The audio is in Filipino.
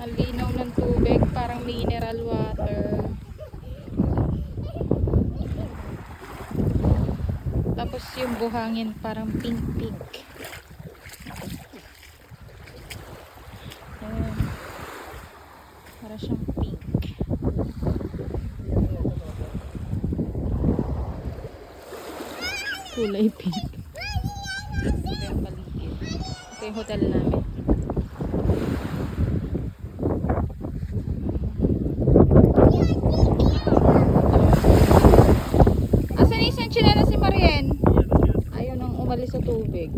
Ang linaw ng tubig, parang mineral water. Tapos yung buhangin parang pink-pink. Ayan. Para siyang pink. Kulay pink. Ito yung paligid. Ito yung hotel namin. Asan yung tsinelas si Marien? Ayaw nang umalis sa tubig.